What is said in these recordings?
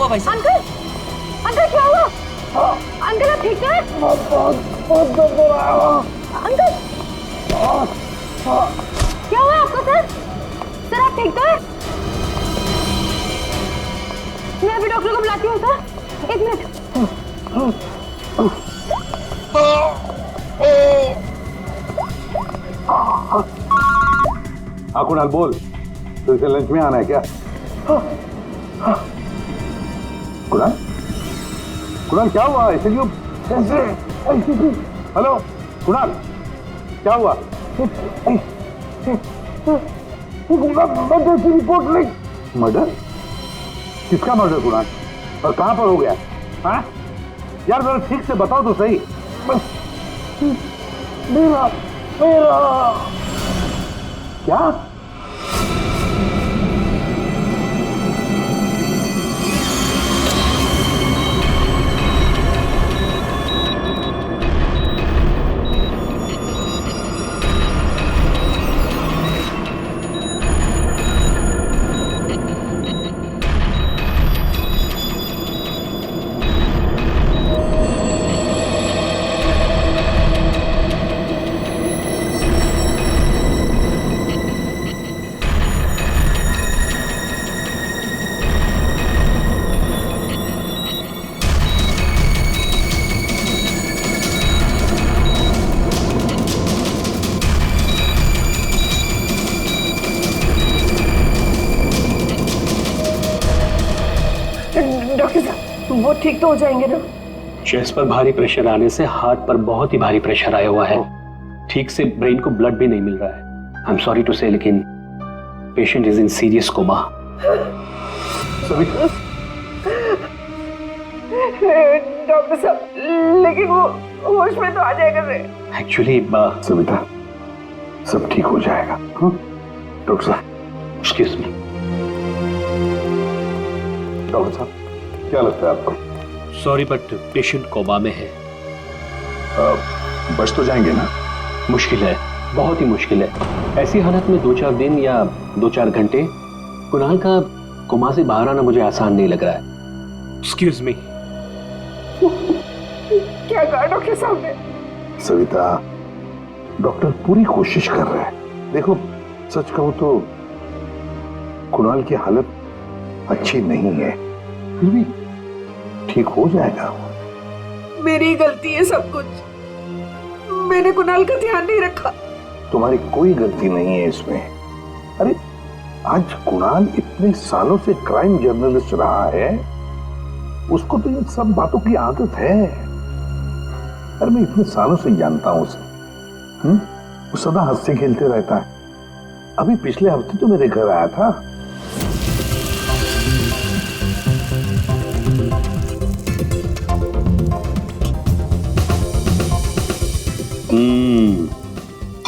भाई साहब? Uncle uncle क्या हुआ? अंकल आप ठीक है? बहुत दर्द हो रहा है अंकल। क्या हुआ आपको सर? सर आप ठीक तो है? मैं अभी डॉक्टर को बुलाती हूँ सर, 1 मिनट। हाँ कुणाल बोल, तो इसे लंच में आना है क्या? कुणाल कुणाल क्या हुआ? ऐसे क्यों? हेलो कुणाल क्या हुआ? मर्डर की रिपोर्ट नहीं। मर्डर? किसका मर्डर कुणाल? और कहां पर हो गया? हाँ यार जरा ठीक से बताओ तो सही। मेरा क्या? डॉक्टर साहब वो ठीक तो हो जाएंगे ना? चेस्ट पर भारी प्रेशर आने से हार्ट पर बहुत ही भारी प्रेशर आया हुआ है। ठीक से ब्रेन को ब्लड भी नहीं मिल रहा है। I am sorry to say, लेकिन patient is in serious coma. Doctor साहब लेकिन वो होश में तो आ जाएगा रे। एक्चुअली सविता सब ठीक हो जाएगा। डॉक्टर साहब एक्सक्यूज मी। डॉक्टर साहब क्या लगता है आपको? सॉरी बट पेशेंट कोमा में है। बच तो जाएंगे ना? मुश्किल है, बहुत ही मुश्किल है। ऐसी हालत में 2-4 दिन या 2-4 घंटे कुणाल का कोमा से बाहर आना मुझे आसान नहीं लग रहा है। Excuse me. क्या कहा डॉक्टर साहब ने? सविता डॉक्टर पूरी कोशिश कर रहे हैं। देखो सच कहूं तो कुणाल की हालत अच्छी नहीं है, फिर भी ठीक हो जाएगा। मेरी गलती है सब कुछ, मैंने कुणाल का ध्यान नहीं रखा। तुम्हारी कोई गलती नहीं है इसमें। अरे आज कुणाल इतने सालों से क्राइम जर्नलिस्ट रहा है, उसको तो इन सब बातों की आदत है। अरे मैं इतने सालों से जानता हूं उसे। वो सदा हंसते खेलते रहता है। अभी पिछले हफ्ते तो मेरे घर आया था।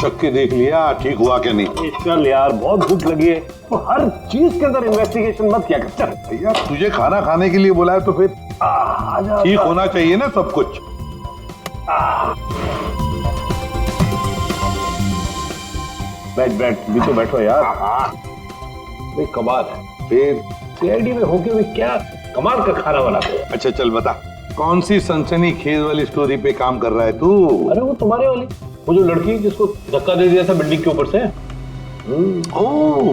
चख के देख लिया ठीक हुआ क्या नहीं? चल यार बहुत भूख लगी है, तो हर चीज के अंदर इन्वेस्टिगेशन मत क्या कर। चल भैया तुझे खाना खाने के लिए बुलाया तो फिर ठीक होना चाहिए ना सब कुछ। बैठ बैठ भी तो बैठो यार। भाई कमाल है, फिर सीआईडी में होके भी क्या कमाल का खाना बनाते हो। अच्छा चल बता, कौन सी सनसनीखेज वाली स्टोरी पे काम कर रहा है तू? अरे वो तुम्हारे वाली, वो जो लड़की जिसको धक्का दे दिया था बिल्डिंग के ऊपर से। ओह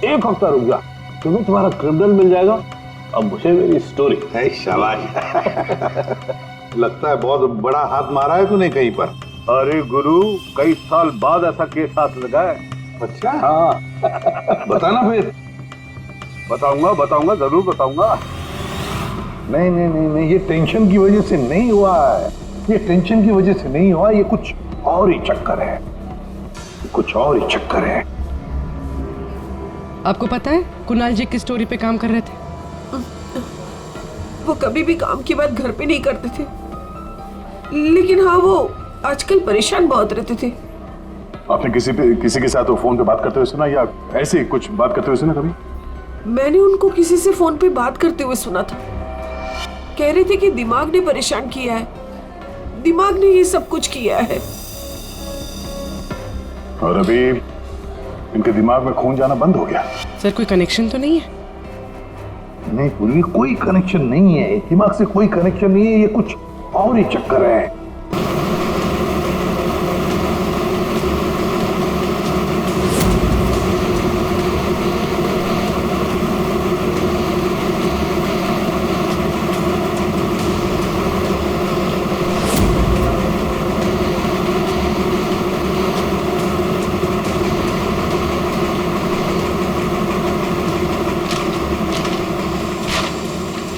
1 हफ्ता रुक जा, तुम्हें तुम्हारा क्रिमिनल मिल जाएगा, अब मुझे मेरी स्टोरी। शाबाश लगता है बहुत बड़ा हाथ मारा है तूने कहीं पर। अरे गुरु कई साल बाद ऐसा केस हाथ लगा है। अच्छा हाँ बताना फिर। बताऊंगा जरूर बताऊंगा। नहीं नहीं नहीं नहीं, ये टेंशन की वजह से नहीं हुआ है, ये टेंशन की वजह से नहीं हुआ, ये कुछ और ही चक्कर है, कुछ और ही चक्कर है। आपको पता है कुणाल जी किस स्टोरी पे काम कर रहे थे? वो कभी भी काम की बात घर पे नहीं करते थे, लेकिन हाँ वो आजकल परेशान बहुत रहते थे। आपने किसी के साथ फोन पे बात करते हुए सुना या ऐसे कुछ बात करते हुए सुना कभी? मैंने उनको किसी से फोन पे बात करते हुए सुना था। कह रहे थे कि दिमाग ने परेशान किया है, दिमाग ने ये सब कुछ किया है। और अभी इनके दिमाग में खून जाना बंद हो गया। सर कोई कनेक्शन तो नहीं है? नहीं पूरी, कोई कनेक्शन नहीं है, दिमाग से कोई कनेक्शन नहीं है, ये कुछ और ही चक्कर है।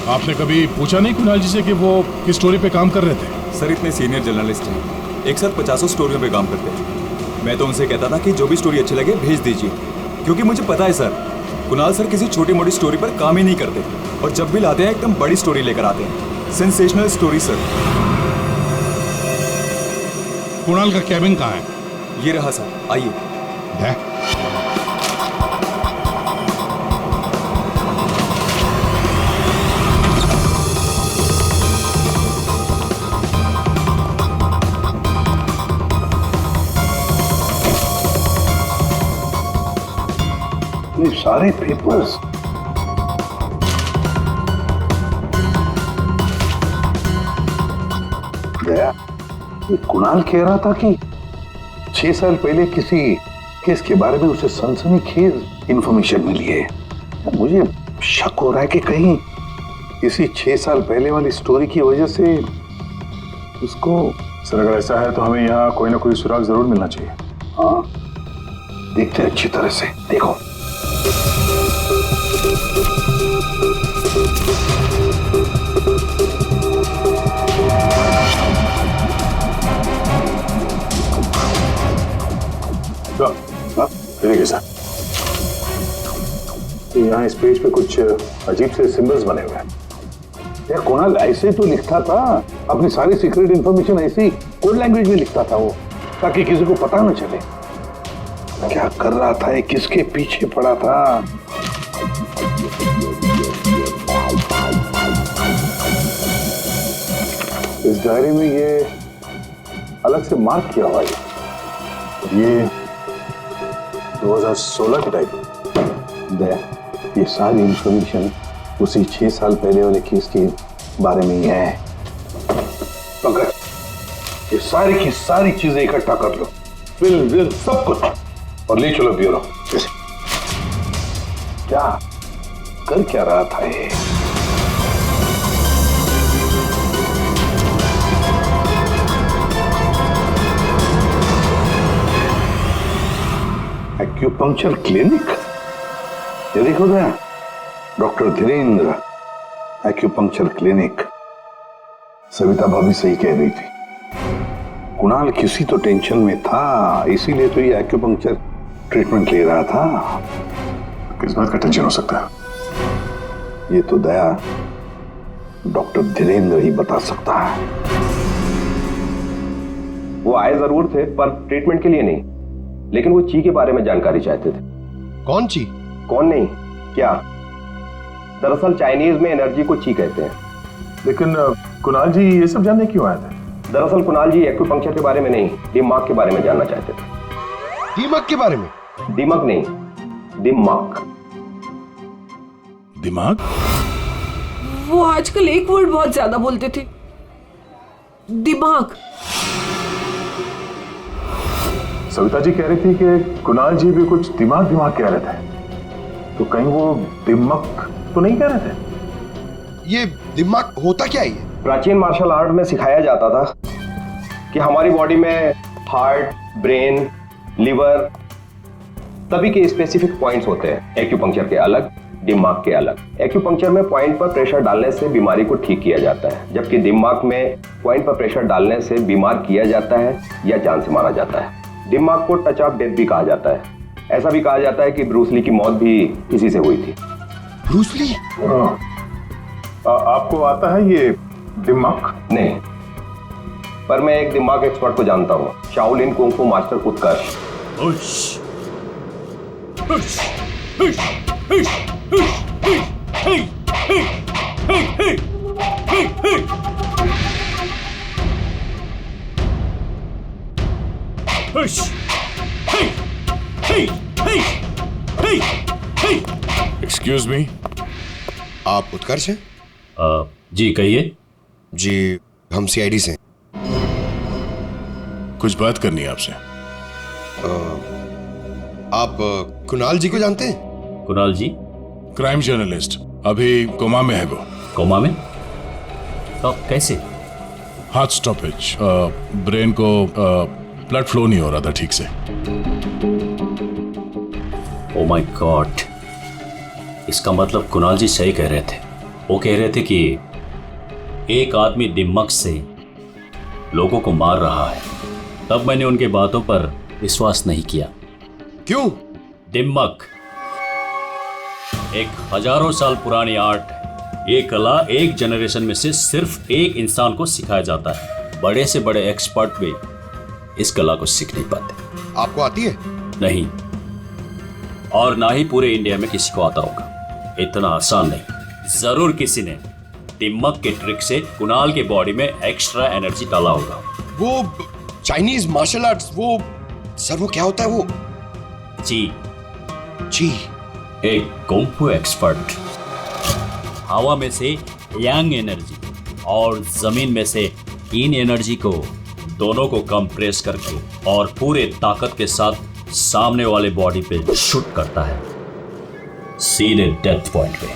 आपने कभी पूछा नहीं कुणाल जी से कि वो किस स्टोरी पे काम कर रहे थे? सर इतने सीनियर जर्नलिस्ट हैं, एक साथ 50 स्टोरियों पे काम करते हैं। मैं तो उनसे कहता था कि जो भी स्टोरी अच्छी लगे भेज दीजिए, क्योंकि मुझे पता है सर, कुणाल सर किसी छोटी मोटी स्टोरी पर काम ही नहीं करते, और जब भी लाते हैं एकदम बड़ी स्टोरी लेकर आते हैं, सेंसेशनल स्टोरी सर। कुणाल का कैबिन कहाँ है? ये रहा सर, आइए। है? ये सारे पेपर्स, दया, ये कुणाल कह रहा था कि 6 साल पहले किसी केस के बारे में उसे सनसनीखेज इंफॉर्मेशन मिली है। मुझे शक हो रहा है कि कहीं इसी 6 साल पहले वाली स्टोरी की वजह से उसको। सर अगर ऐसा है तो हमें यहाँ कोई ना कोई सुराग जरूर मिलना चाहिए। हाँ, देखते हैं अच्छी तरह से, देखो। देखिए सर, यहाँ इस पेज पे कुछ अजीब से सिंबल्स बने हुए हैं। यार कुणाल ऐसे तो लिखता था, अपनी सारी सीक्रेट इंफॉर्मेशन ऐसे ही कोड लैंग्वेज में लिखता था वो, ताकि किसी को पता न चले क्या कर रहा था, ये किसके पीछे पड़ा था। इस डायरी में ये अलग से मार्क किया हुआ है, ये 2016 की डायरी। ये सारी इंफॉर्मेशन उसी 6 साल पहले वाले केस के बारे में ही है। पंकज, ये सारी की सारी चीजें इकट्ठा कर लो, फिल्म सब कुछ, और ले चलो ब्यूरो। क्या कर क्या रहा था ये? एक्यूपंक्चर क्लिनिक, ये देखो ना, doctor Dhirendra acupuncture clinic. Savita भाभी सही कह रही थी, कुणाल किसी तो टेंशन में था, इसीलिए तो ये एक्यूपंक्चर ट्रीटमेंट ले रहा था। किस बात का टेंशन हो सकता है? ये तो दया डॉक्टर धीरेन्द्र ही बता सकता है। वो आए जरूर थे पर ट्रीटमेंट के लिए नहीं, लेकिन वो ची के बारे में जानकारी चाहते थे। कौन ची? कौन नहीं, क्या? दरअसल चाइनीज में एनर्जी को ची कहते हैं। लेकिन कुणाल जी ये सब जानने क्यों आए थे? दरअसल कुणाल जी एक्यूपंक्चर के बारे में नहीं, दिमाग के बारे में जानना चाहते थे। दिमाग के बारे में? दिमाग नहीं, दिमाग। दिमाग? वो आजकल एक वर्ड बहुत ज्यादा बोलते थे, दिमाग। सविता जी कह रही थी कि कुणाल जी भी कुछ दिमाग कह रहे थे, तो कहीं वो दिमाग तो नहीं कह रहे थे? ये दिमाग होता क्या है? प्राचीन मार्शल आर्ट में सिखाया जाता था कि हमारी बॉडी में हार्ट, ब्रेन, लिवर सभी के स्पेसिफिक पॉइंट्स होते हैं। एक्यूपंक्चर के अलग, दिमाग के अलग। एक्यूपंक्चर में पॉइंट पर प्रेशर डालने से बीमारी को ठीक किया जाता है, जबकि दिमाग में पॉइंट पर प्रेशर डालने से बीमार किया जाता है या जान से मारा जाता है। दिमाग को टच ऑफ डेथ भी कहा जाता है। ऐसा भी कहा जाता है कि ब्रूस ली की मौत भी इसी से हुई थी। Bruce Lee? आपको आता है ये दिमाग? नहीं, पर मैं एक दिमाग एक्सपर्ट को जानता हूँ, शाओलिन कुंग फू मास्टर उत्कर्ष। एक्सक्यूज मी, आप उत्कर्ष हैं? जी कहिए। जी हम सीआईडी से हैं। कुछ बात करनी है आपसे। आप कुणाल जी को जानते हैं? कुणाल जी? क्राइम जर्नलिस्ट, अभी कोमा में है वो। कोमा में? तो कैसे? हार्ट स्टॉपेज, ब्रेन को ब्लड फ्लो नहीं हो रहा था ठीक से। ओ माय गॉड, इसका मतलब कुणाल जी सही कह रहे थे। वो कह रहे थे कि एक आदमी दिमाग से लोगों को मार रहा है। तब मैंने उनके बातों पर विश्वास नहीं किया। क्यों? दिमाग एक हजारों साल पुरानी आर्ट है। ये कला एक जनरेशन में से सिर्फ एक इंसान को सिखाया जाता है। बड़े से बड़े एक्सपर्ट भी इस कला को सीख नहीं पाते। आपको आती है? नहीं, और ना ही पूरे इंडिया में किसी को आता होगा। इतना आसान नहीं। जरूर किसी ने दिमाग के ट्रिक से कुणाल के बॉडी में एक्स्ट्रा एनर्जी डाला होगा। वो चाइनीज मार्शल आर्ट्स, वो सर वो क्या होता है वो? जी एक कुंफू एक्सपर्ट हवा में से यांग एनर्जी और जमीन में से इन एनर्जी को दोनों को कंप्रेस करके और पूरे ताकत के साथ सामने वाले बॉडी पे शूट करता है, सीधे डेथ पॉइंट पे।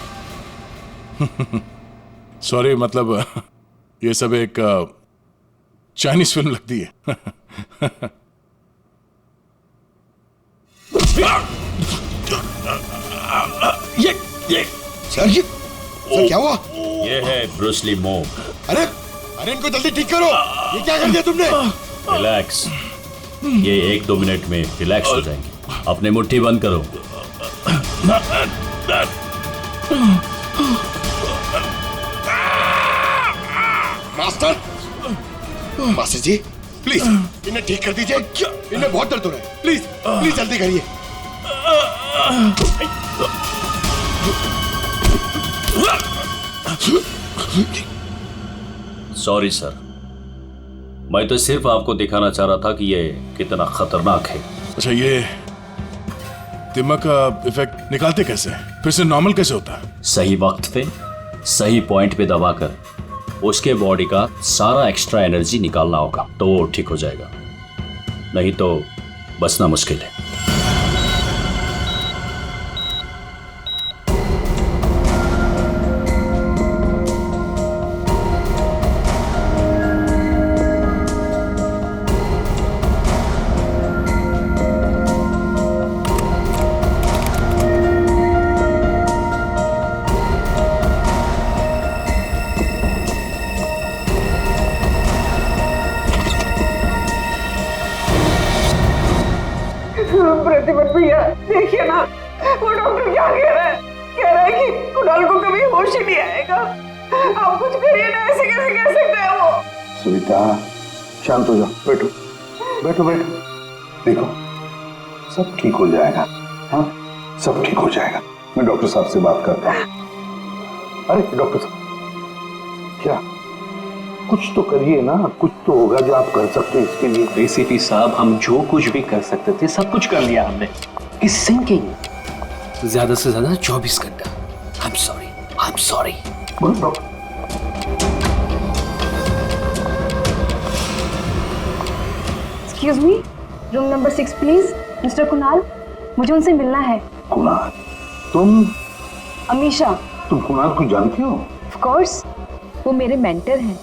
सॉरी, मतलब ये सब एक चाइनीज फिल्म लगती है। ये सर क्या हुआ? ये है ब्रूस ली मूव। अरे इनको जल्दी ठीक करो। ये क्या कर दिया तुमने? रिलैक्स, ये 1-2 मिनट में रिलैक्स हो जाएंगे। अपने मुट्ठी बंद करो। मास्टर जी प्लीज इन्हें ठीक कर दीजिए। इन्हें बहुत दर्द हो रहा है। प्लीज प्लीज जल्दी करिए। सॉरी सर, मैं तो सिर्फ आपको दिखाना चाह रहा था कि ये कितना खतरनाक है। अच्छा, ये दिमाग का इफेक्ट निकालते कैसे? फिर से नॉर्मल कैसे होता है? सही वक्त पे सही पॉइंट पे दबाकर उसके बॉडी का सारा एक्स्ट्रा एनर्जी निकालना होगा तो वो ठीक हो जाएगा, नहीं तो बचना मुश्किल है। प्रतिपत भैया देखिए ना, वो डॉक्टर क्या कह रहा है? कह रहा है कि कुणाल को कभी होश ही नहीं आएगा। आप कुछ करिए ना, ऐसे कैसे कह सकते हैं वो? सुनीता शांत हो जाओ, बैठो बैठो बैठो। देखो सब ठीक हो जाएगा। हाँ सब ठीक हो जाएगा। मैं डॉक्टर साहब से बात करता हूँ। अरे डॉक्टर साहब क्या, कुछ तो करिए ना, कुछ तो होगा जो आप कर सकते हैं इसके लिए। एसीपी साहब, हम जो कुछ भी कर सकते थे सब कुछ कर लिया हमने। इस सिंकिंग ज्यादा से ज्यादा 24 घंटा। I am sorry. Excuse me, room number 6 please. Mister Kunal, मुझे उनसे मिलना है। कुणाल? तुम? अमीशा। तुम कुणाल को जानती हो? ऑफ कोर्स, वो मेरे मेंटर हैं,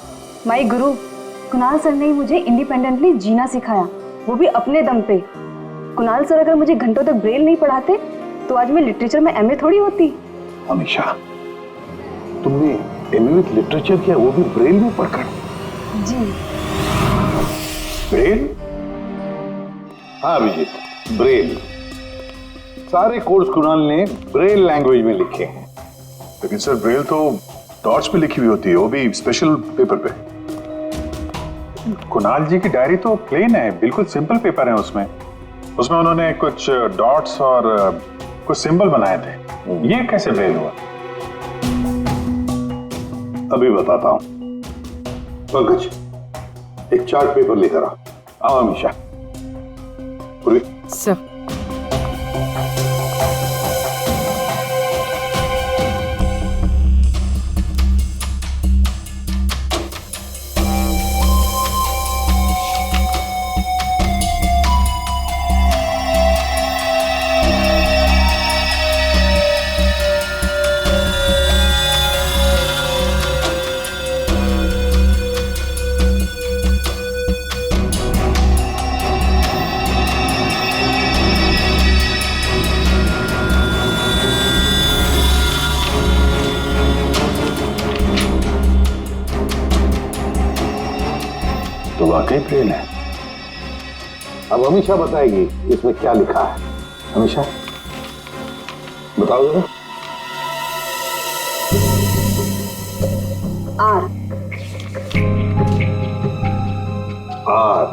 माय गुरु। कुणाल सर ने ही मुझे इंडिपेंडेंटली जीना सिखाया, वो भी अपने दम पे। कुणाल सर अगर मुझे घंटों तक ब्रेल नहीं पढ़ाते तो आज मैं लिटरेचर में एमए थोड़ी होती। अमीशा, तुमने एमए विद लिटरेचर किया, वो भी ब्रेल में पढ़कर? जी। ब्रेल? हाँ अभिजीत, ब्रेल। सारे कोर्स कुणाल ने ब्रेल लैंग्वेज में लिखे हैं। लेकिन सर ब्रेल तो डॉट्स पे लिखी हुई होती है, वो भी स्पेशल पेपर पे। कुणाल जी की डायरी तो प्लेन है, बिल्कुल सिंपल पेपर है। उसमें उन्होंने कुछ डॉट्स और कुछ सिंबल बनाए थे। ये कैसे ब्रेल हुआ? अभी बताता हूं। पंकज, एक चार्ट पेपर लेकर आओ अमीशा। सर, तो वाकई ब्रेन है। अब अमीषा बताएगी इसमें क्या लिखा है। अमीषा बताओ जरा। R R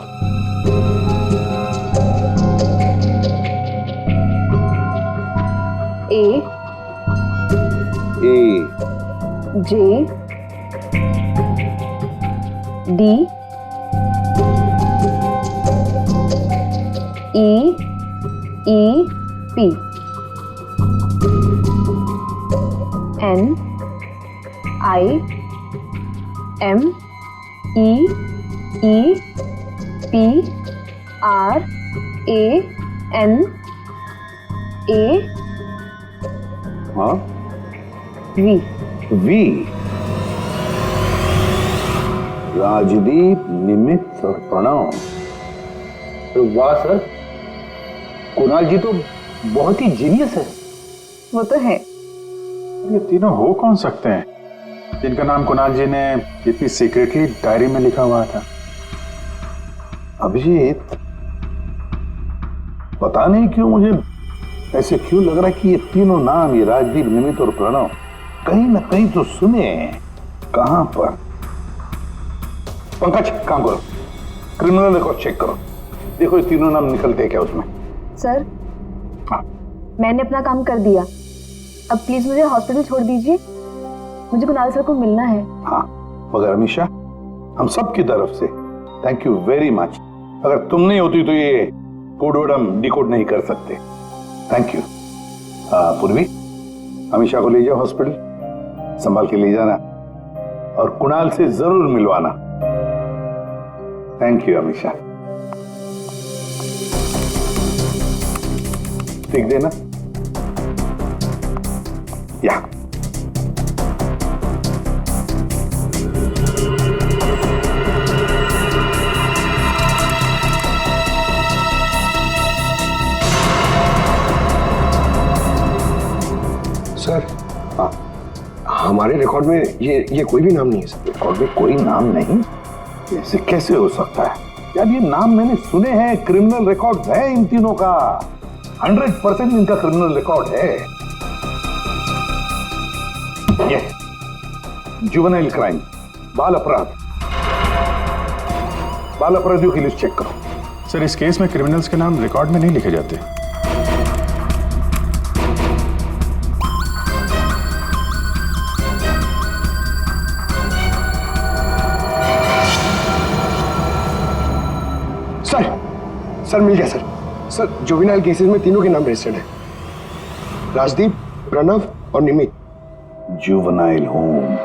A A J D E P N I M E P R A N A हाँ वी वी। राजदीप, निमित और प्रणव। वाह सर, कुणाल जी तो बहुत ही जीनियस है। वो तो है। ये तीनों हो कौन सकते हैं जिनका नाम कुणाल जी ने इतनी सीक्रेटली डायरी में लिखा हुआ था? अभिजीत, पता नहीं क्यों मुझे ऐसे क्यों लग रहा है कि ये तीनों नाम, ये राजदीप, निमित और प्रणव, कहीं ना कहीं तो सुने हैं। कहां पर? पंकज, काम करो, क्रिमिनल रिकॉर्ड चेक करो, देखो ये तीनों नाम निकलते हैं क्या उसमें। सर, हाँ। मैंने अपना काम कर दिया, अब प्लीज मुझे हॉस्पिटल छोड़ दीजिए, मुझे कुणाल सर को मिलना है। हाँ, मगर अमीषा, हम सब की तरफ से थैंक यू वेरी मच। अगर तुम नहीं होती तो ये कोड वर्ड हम डिकोड नहीं कर सकते। Thank you. पूर्वी, अमीषा को ले जाओ हॉस्पिटल, संभाल के ले जाना और कुणाल से जरूर मिलवाना। Thank you Amisha. ठीक देना या। सर, हाँ, हमारे रिकॉर्ड में ये कोई भी नाम नहीं है सर। रिकॉर्ड में कोई नाम नहीं? ऐसे कैसे हो सकता है यार? ये नाम मैंने सुने हैं, क्रिमिनल रिकॉर्ड है इन तीनों का, 100% इनका क्रिमिनल रिकॉर्ड है। यस, जुवेनाइल क्राइम, बाल अपराध, बाल अपराधियों की लिस्ट चेक करो। सर, इस केस में क्रिमिनल्स के नाम रिकॉर्ड में नहीं लिखे जाते। सर मिल गया सर। सर, जुवेनाइल केसेस में तीनों के नाम रजिस्टर्ड है, राजदीप, प्रणव और निमित। Juvenile home.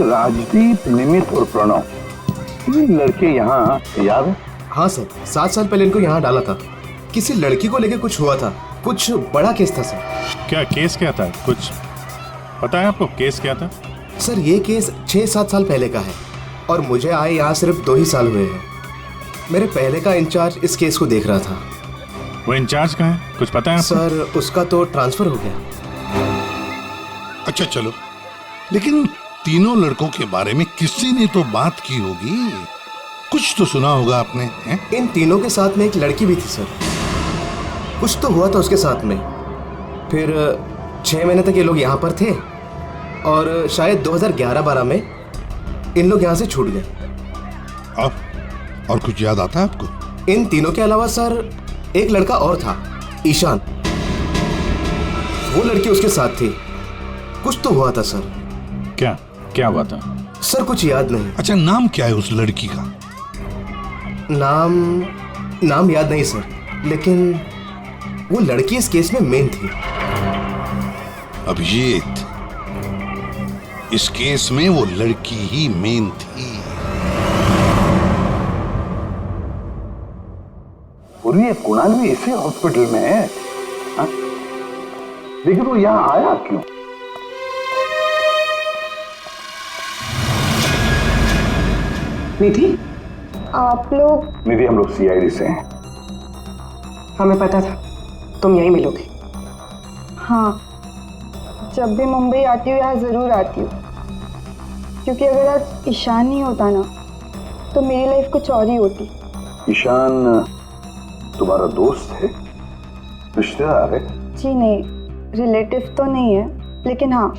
राजदीप, निमित और प्रणव, ये लड़के यहाँ याद है? हाँ सर, 7 साल पहले इनको यहाँ डाला था। किसी लड़की को लेकर कुछ हुआ था, कुछ बड़ा केस था सर। क्या केस क्या था? कुछ पता है आपको केस क्या था? सर, ये केस 6-7 साल पहले का है और मुझे आए यहाँ सिर्फ 2 ही साल हुए हैं। मेरे पहले का इंचार्ज इस केस को देख रहा था। वो इंचार्ज कहाँ है, कुछ पता है आपको? सर, उसका तो ट्रांसफर हो गया। अच्छा चलो, लेकिन तीनों लड़कों के बारे में किसी ने तो बात की होगी, कुछ तो सुना होगा आपने, हैं? इन तीनों के साथ में एक लड़की भी थी सर, कुछ तो हुआ था उसके साथ में। फिर 6 महीने तक ये लोग यहाँ पर थे और शायद 2011-12 में इन लोग यहाँ से छूट गए। और कुछ याद आता है आपको? इन तीनों के अलावा सर एक लड़का और था, ईशान, वो लड़की उसके साथ थी। कुछ तो हुआ था सर। क्या हुआ था? सर कुछ याद नहीं। अच्छा, नाम क्या है उस लड़की का? नाम याद नहीं सर, लेकिन वो लड़की इस केस में मेन थी। अभिजीत, इस केस में वो लड़की ही मेन थी। और ये कुणाल भी इसी हॉस्पिटल में है, हा? लेकिन वो यहाँ आया क्यों? निधि, आप लोग? निधि, हम लोग सीआईडी से हैं। हमें पता था तुम यहीं मिलोगे। हाँ, जब भी मुंबई आती हूँ यहाँ ज़रूर आती हूँ, क्योंकि अगर आज ईशान नहीं होता ना तो मेरी लाइफ कुछ और ही होती। ईशान तुम्हारा दोस्त है, रिश्तेदार है? जी नहीं, रिलेटिव तो नहीं है, लेकिन हाँ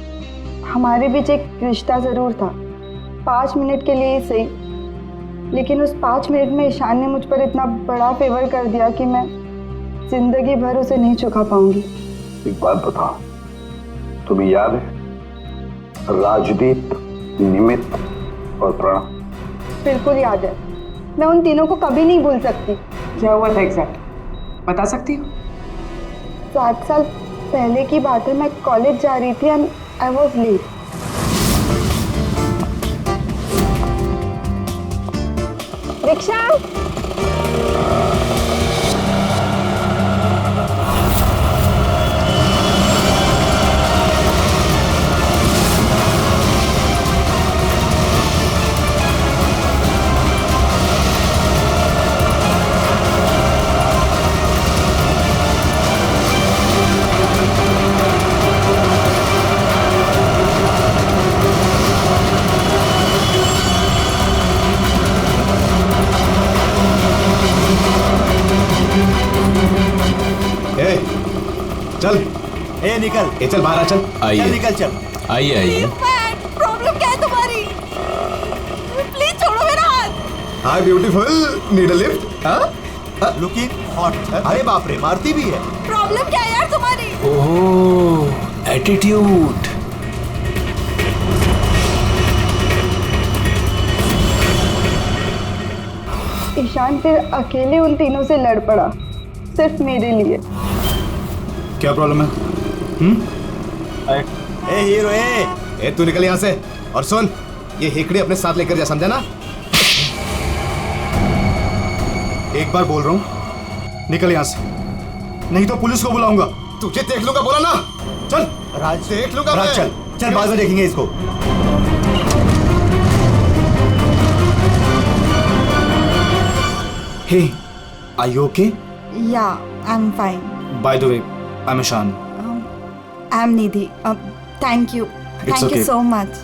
हमारे बीच एक रिश्ता ज़रूर था, 5 मिनट के लिए ही सही। लेकिन उस 5 मिनट में ईशान ने मुझ पर इतना बड़ा फेवर कर दिया कि मैं जिंदगी भर उसे नहीं चुका पाऊंगी। एक बात बताओ, तुम्हें याद है राजदीप, निमित और प्रणव? बिल्कुल याद है, मैं उन तीनों को कभी नहीं भूल सकती। क्या हुआ था एग्जैक्ट बता सकती हो? 7 साल पहले की बात है, मैं कॉलेज जा रही थी and I was late. Rickshaw! चल ए निकल, ए चल बाहर आ, चल चल निकल, चल आइए आइए। प्रॉब्लम क्या है तुम्हारी? प्लीज छोड़ो मेरा हाथ। हाय ब्यूटीफुल, नीड अ लिफ्ट? हाँ, लुकिंग हॉट। अरे बाप रे, मारती भी है। प्रॉब्लम क्या है यार तुम्हारी? ओहो, एटीट्यूड। ईशान फिर अकेले उन तीनों से लड़ पड़ा, सिर्फ मेरे लिए। क्या प्रॉब्लम है? ए हीरो, ए तू निकल यहाँ से, और सुन, ये हेकड़ी अपने साथ लेकर जा, समझा ना? एक बार बोल रहा हूँ, निकल यहाँ से, नहीं तो पुलिस को बुलाऊंगा। तुझे देख लूंगा, बोला ना? चल राज, देख लूंगा राज, मैं। चल चल, बाद में देखेंगे इसको। Hey, are you okay? Yeah, I am fine. By the way, I am Ishaan. I am Nidhi. Thank you, thank you so much.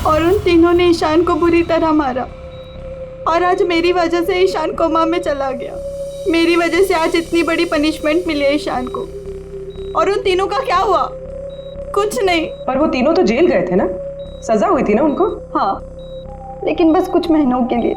और उन तीनों ने ईशान को बुरी तरह मारा, और आज मेरी वजह से ईशान कोमा में चला गया। मेरी वजह से आज इतनी बड़ी पनिशमेंट मिली है ईशान को। और उन तीनों का क्या हुआ? कुछ नहीं। पर वो तीनों तो जेल गए थे ना, सजा हुई थी ना उनको? हाँ, लेकिन बस कुछ महीनों के लिए।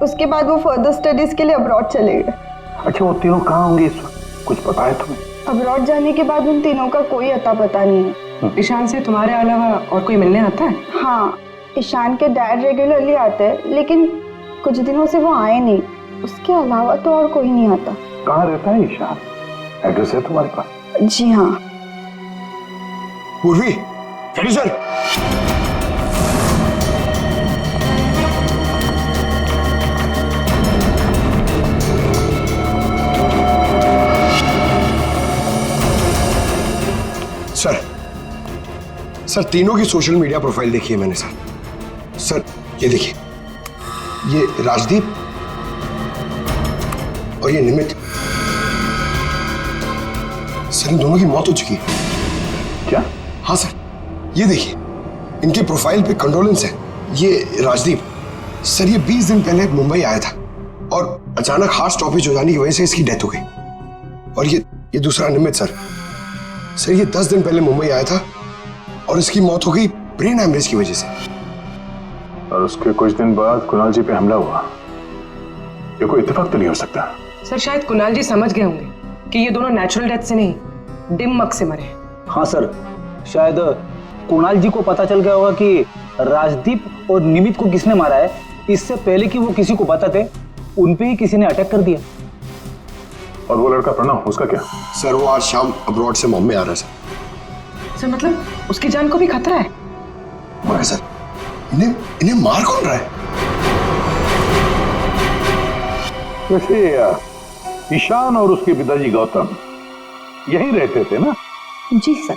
उसके बाद वो फर्दर स्टडीज के लिए अब्रॉड चले गए। अच्छा, वो तीनों कहाँ होंगे इस वक्त? कुछ पता है तुम्हें? अब्रॉड जाने के बाद उन तीनों का कोई अता पता नहीं है। ईशान से तुम्हारे अलावा और कोई मिलने आता है? हाँ, ईशान के डैड रेगुलरली आते हैं, लेकिन कुछ दिनों से वो आए नहीं। उसके अलावा तो और कोई नहीं आता। कहाँ रहता है ईशान? एड्रेस है तुम्हारे पास? जी हाँ। पूर्वी, चल। सर तीनों की सोशल मीडिया प्रोफाइल देखी है मैंने सर। सर ये देखिए, ये राजदीप और ये निमित, सर इन दोनों की मौत हो चुकी है। क्या? हाँ सर, ये देखिए, इनके प्रोफाइल पे कंडोलेंस है। ये राजदीप सर, ये 20 दिन पहले मुंबई आया था और अचानक हार्ट स्टॉपेज हो जाने की वजह से इसकी डेथ हो गई। और ये दूसरा निमित सर, ये 10 दिन पहले मुंबई आया था और इसकी मौत हो गई ब्रेन हैमरेज की वजह से। और उसके कुछ दिन बाद कुणाल जी पे हमला हुआ। ये कोई इत्तेफाक तो नहीं हो सकता। सर शायद कुणाल जी समझ गए होंगे कि ये दोनों नेचुरल डेथ से नहीं, डिम मक से मरे। हाँ सर, शायद कुणाल जी को पता चल गया होगा कि राजदीप और निमित को किसने मारा है। इससे पहले कि वो किसी को बताते, उन पे ही किसी ने अटैक कर दिया। और वो लड़का प्रणव, उसका क्या? सर वो आज शाम अब्रॉड से बॉम्बे आ रहा है सर। सर मतलब उसकी जान को भी खतरा है। मगर सर इन्हें मार कौन रहा है? वैसे ईशान और उसके पिताजी गौतम यहीं रहते थे ना? जी सर।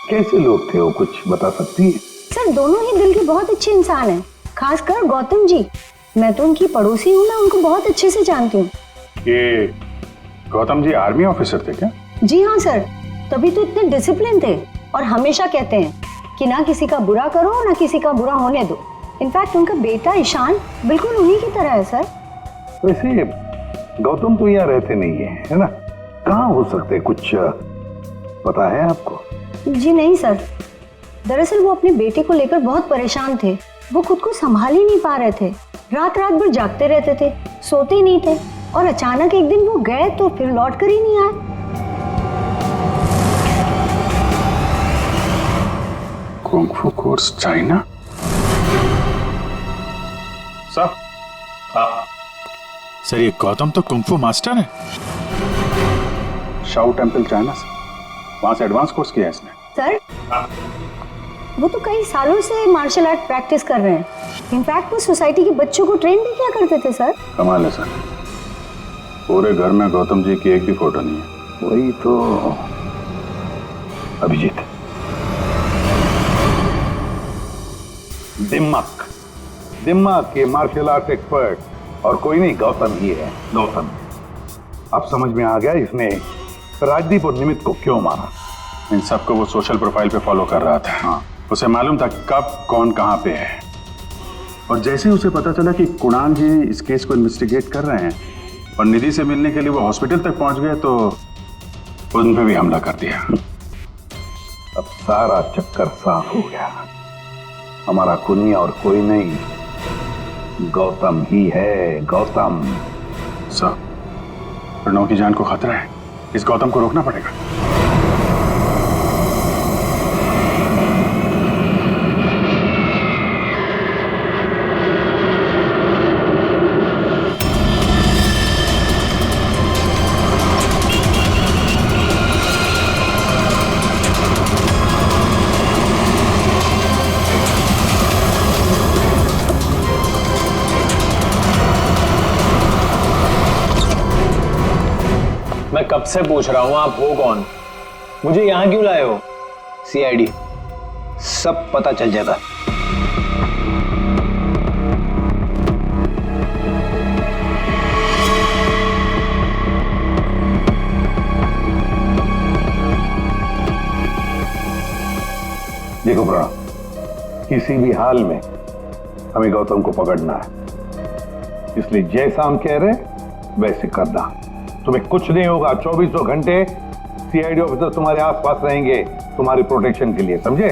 कैसे लोग थे वो, कुछ बता सकती है? सर दोनों ही दिल के बहुत अच्छे इंसान हैं, खासकर गौतम जी। मैं तो उनकी पड़ोसी हूँ, मैं उनको बहुत अच्छे से जानती हूँ। ये गौतम जी आर्मी ऑफिसर थे क्या? जी हाँ सर, तभी तो इतने डिसिप्लिन थे और हमेशा कहते हैं कि ना किसी का बुरा करो ना किसी का बुरा होने दो। इनफैक्ट उनका बेटा ईशान बिल्कुल उन्हीं की तरह है सर। वैसे गौतम तो यहाँ रहते नहीं है ना? कहाँ हो सकते, कुछ पता है आपको? जी नहीं सर, दरअसल वो अपने बेटे को लेकर बहुत परेशान थे। वो खुद को संभाल ही नहीं पा रहे थे, रात रात भर जागते रहते थे, सोते ही नहीं थे। और अचानक एक दिन वो गए तो फिर लौट कर ही नहीं आए। Kung fu course China? Sir sir ये गौतम तो कुंग-फू मास्टर है। शाओ टेम्पल चाइना से, वहां से एडवांस कोर्स किया है इसने। सर वो तो कई सालों से मार्शल आर्ट प्रैक्टिस कर रहे हैं। इनफैक्ट वो सोसाइटी के बच्चों को ट्रेन भी किया करते थे सर। कमाल है सर, पूरे घर में गौतम जी की एक भी फोटो नहीं है। वही तो अभिजीत, दिमाग के मार्शल आर्ट एक्सपर्ट और कोई नहीं, गौतम ही है। गौतम, अब समझ में आ गया इसने राजदीप और निमित को क्यों मारा। इन सबको वो सोशल प्रोफाइल पे फॉलो कर रहा था। हाँ। उसे मालूम था कब कौन कहाँ पे है, और जैसे ही उसे पता चला कि कुणाल जी इस केस को इन्वेस्टिगेट कर रहे हैं और निधि से मिलने के लिए वो हॉस्पिटल तक पहुंच गए, तो उन पे भी हमला कर दिया। अब सारा चक्कर साफ हो गया। हमारा खूनी और कोई नहीं, गौतम ही है। गौतम। सर, प्रणव की जान को खतरा है, इस गौतम को रोकना पड़ेगा। मैं कब से पूछ रहा हूं आप हो कौन, मुझे यहां क्यों लाए हो? सीआईडी, सब पता चल जाएगा। देखो प्रणव, किसी भी हाल में हमें गौतम को पकड़ना है, इसलिए जैसा हम कह रहे वैसे करना। तुम्हें कुछ नहीं होगा, 24 घंटे सीआईडी ऑफिसर तुम्हारे आसपास रहेंगे तुम्हारी प्रोटेक्शन के लिए, समझे?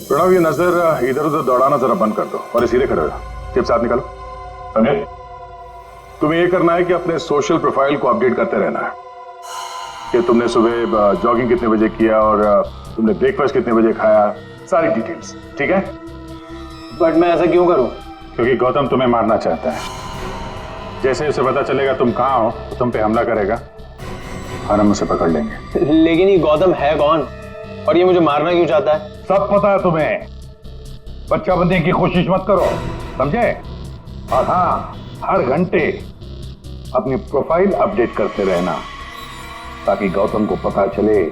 प्रणव, ये नजर इधर उधर दौड़ाना जरा बंद कर दो और सीधे खड़े हो। चिप साथ निकालो। समझे? तुम्हें ये करना है कि अपने सोशल प्रोफाइल को अपडेट करते रहना है कि तुमने सुबह जॉगिंग कितने बजे किया और तुमने ब्रेकफास्ट कितने बजे खाया, सारी डिटेल्स, ठीक है? बट मैं ऐसा क्यों करूं? क्योंकि गौतम तुम्हें मारना चाहता है। जैसे उसे पता चलेगा तुम कहां हो तो तुम पे हमला करेगा और हम उसे पकड़ लेंगे। लेकिन ये गौतम है कौन और ये मुझे मारना क्यों चाहता है? सब पता है तुम्हें, बच्चा बनने की कोशिश मत करो, समझे? और हाँ, हर घंटे अपनी प्रोफाइल अपडेट करते रहना ताकि गौतम को पता चले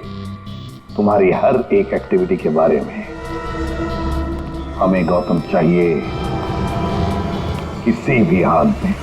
तुम्हारी हर एक एक्टिविटी के बारे में। हमें गौतम चाहिए किसी भी हाल में।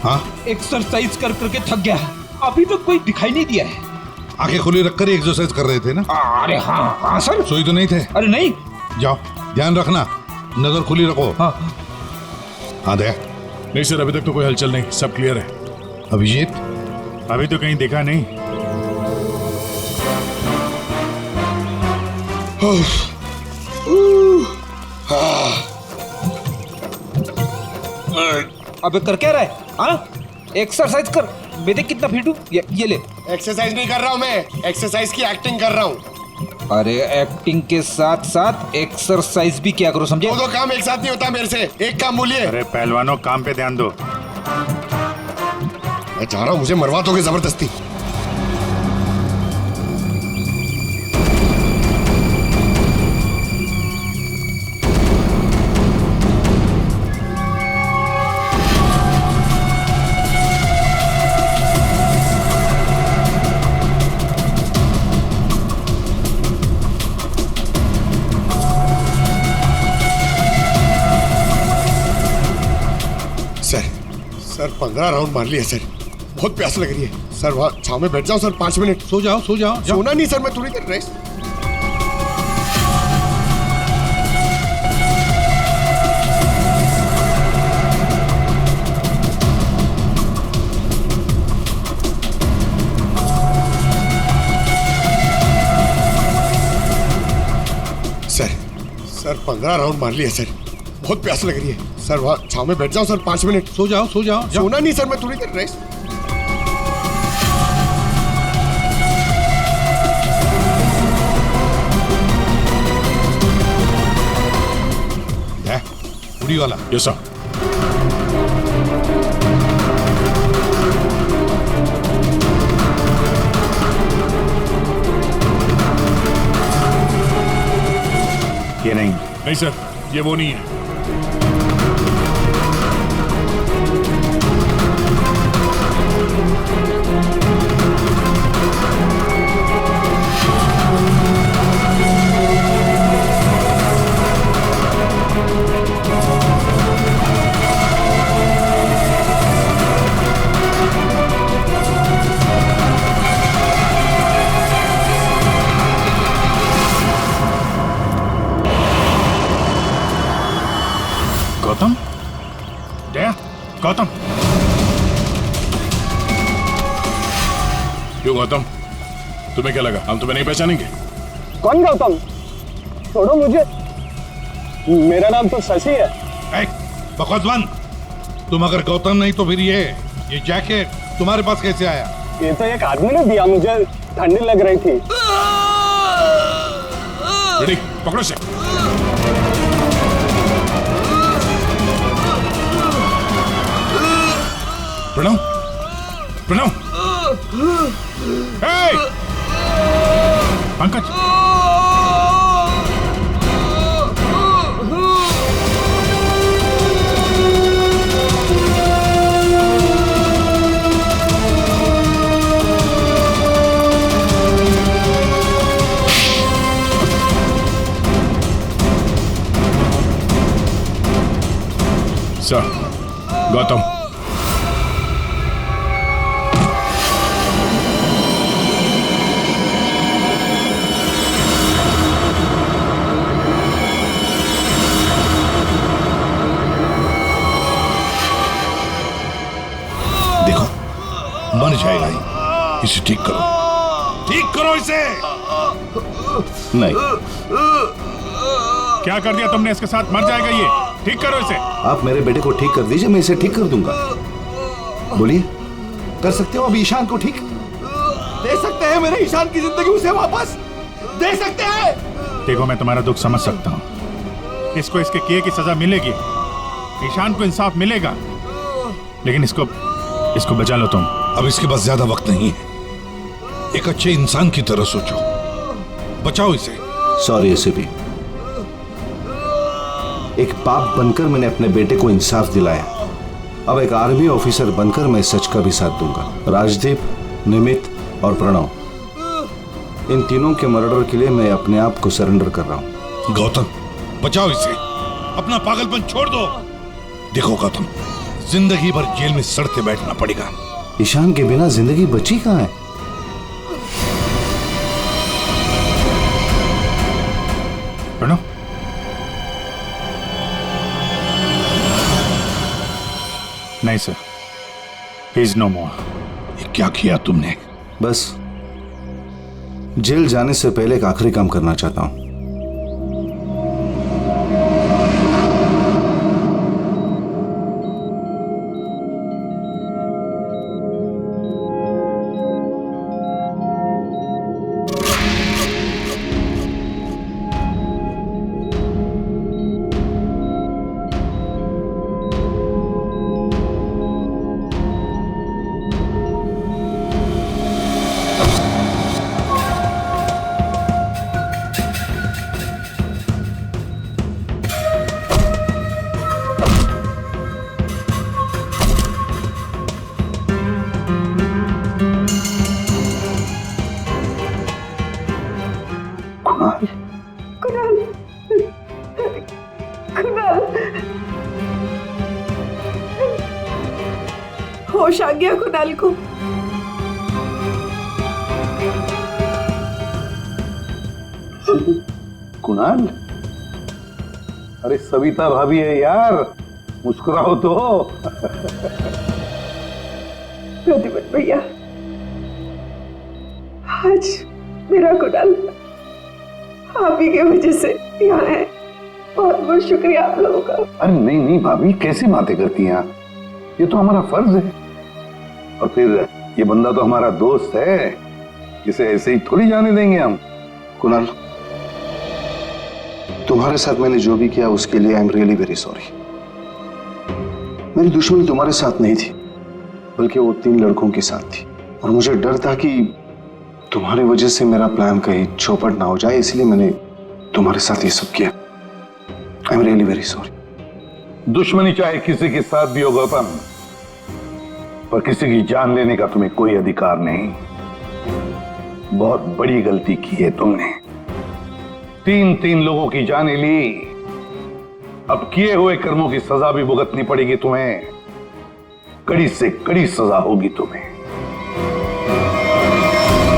हाँ? एक्सरसाइज कर करके थक गया, अभी तक कोई दिखाई नहीं दिया है। आंखें खुली रखकर एक्सरसाइज कर रहे थे ना? अरे हाँ हाँ सर। सोई तो नहीं थे? अरे नहीं। जाओ, ध्यान रखना, नजर खुली रखो। हाँ हाँ दया। नहीं सर, अभी तक तो कोई हलचल नहीं, सब क्लियर है। अभिजीत? अभी तो कहीं देखा नहीं। अबे कर क्या रहा है? हाँ एक्सरसाइज कर, मैं देख कितना फिट हूँ। ये ले। एक्सरसाइज नहीं कर रहा हूँ मैं, एक्सरसाइज की एक्टिंग कर रहा हूँ। अरे एक्टिंग के साथ साथ एक्सरसाइज भी क्या करो, समझे? दो काम एक साथ नहीं होता मेरे से, एक काम बोलिए। अरे पहलवानों, काम पे ध्यान दो। मैं चाह रहा हूँ मुझे मरवा दोगे जबरदस्ती। सर 15 राउंड मार लिया सर, बहुत प्यास लग रही है सर। वहाँ छाव में बैठ जाओ सर, 5 मिनट। सो जाओ सो जाओ। सोना नहीं सर, मैं थोड़ी देर रेस्ट। सर 15 राउंड मार लिया सर, बहुत प्यास लग रही है सर। वहाँ छाव में बैठ जाओ सर, 5 मिनट। सो जाओ सो जाओ। सोना नहीं सर, मैं थोड़ी देर रेस्ट। उड़ी वाला। Yes sir. ये नहीं। नहीं सर, ये वो नहीं है। गौतम? दया? गौतम? क्यों गौतम, तुम्हें क्या लगा हम तुम्हें नहीं पहचानेंगे? कौन गौतम? छोड़ो मुझे, मेरा नाम तो शशि है। बकवास बंद। तुम अगर गौतम नहीं तो फिर ये जैकेट तुम्हारे पास कैसे आया? ये तो एक आदमी ने दिया मुझे, ठंडी लग रही थी। रेडी, पकड़ो से। प्रणव, प्रणव, पंकज, सर, गौतम। देखो, मर जाएगा ही। इसे ठीक करो इसे। नहीं। क्या कर दिया तुमने इसके साथ? मर जाएगा ये, ठीक करो इसे। आप मेरे बेटे को ठीक कर दीजिए, मैं इसे ठीक कर दूंगा। बोलिए, कर सकते हो अब ईशान को ठीक? दे सकते हैं मेरे ईशान की जिंदगी उसे वापस? दे सकते हैं? देखो, मैं तुम्हारा दुख समझ सकता हूँ। इसको इसके किए की सजा मिलेगी, ईशान को इंसाफ मिलेगा, लेकिन इसको बचा लो तुम। अब इसके पास ज्यादा वक्त नहीं है। एक अच्छे इंसान की तरह सोचो, बचाओ इसे। सॉरी एसीपी, एक बाप बनकर मैंने अपने बेटे को इंसाफ दिलाया, अब एक आर्मी ऑफिसर बनकर मैं सच का भी साथ दूंगा। राजदीप, निमित और प्रणव, इन तीनों के मर्डर के लिए मैं अपने आप को सरेंडर कर रहा हूं। गौतम, बचाओ इसे, अपना पागलपन छोड़ दो। देखो गौतम, जिंदगी भर जेल में सड़ते बैठना पड़ेगा। ईशान के बिना जिंदगी बची कहाँ है? प्रणव, नहीं सर, ही इज नो मोर। ये क्या किया तुमने? बस जेल जाने से पहले एक आखिरी काम करना चाहता हूं। होश आ गया कुणाल को। कुणाल, अरे सविता भाभी है यार, मुस्कुराओ तो। प्रतिभा भैया, आज मेरा कुणाल आप ही की वजह से यहाँ है। बहुत बहुत शुक्रिया आप लोगों का। अरे नहीं नहीं भाभी, कैसी बातें करती हैं आप? ये तो हमारा फर्ज है। और फिर ये बंदा तो हमारा दोस्त है, इसे ऐसे ही थोड़ी जाने देंगे हम। कुणाल, तुम्हारे साथ मैंने जो भी किया उसके लिए I am really very sorry. मेरी दुश्मनी तुम्हारे साथ नहीं थी, बल्कि वो 3 लड़कों के साथ थी। और मुझे डर था कि तुम्हारी वजह से मेरा प्लान कहीं चौपट ना हो जाए, इसलिए मैंने तुम्हारे साथ ये सब किया। I am really very sorry. दुश्मनी चाहे किसी के साथ भी हो गौतम, पर किसी की जान लेने का तुम्हें कोई अधिकार नहीं। बहुत बड़ी गलती की है तुमने। 3 लोगों की जानें ली, अब किए हुए कर्मों की सजा भी भुगतनी पड़ेगी तुम्हें। कड़ी से कड़ी सजा होगी तुम्हें।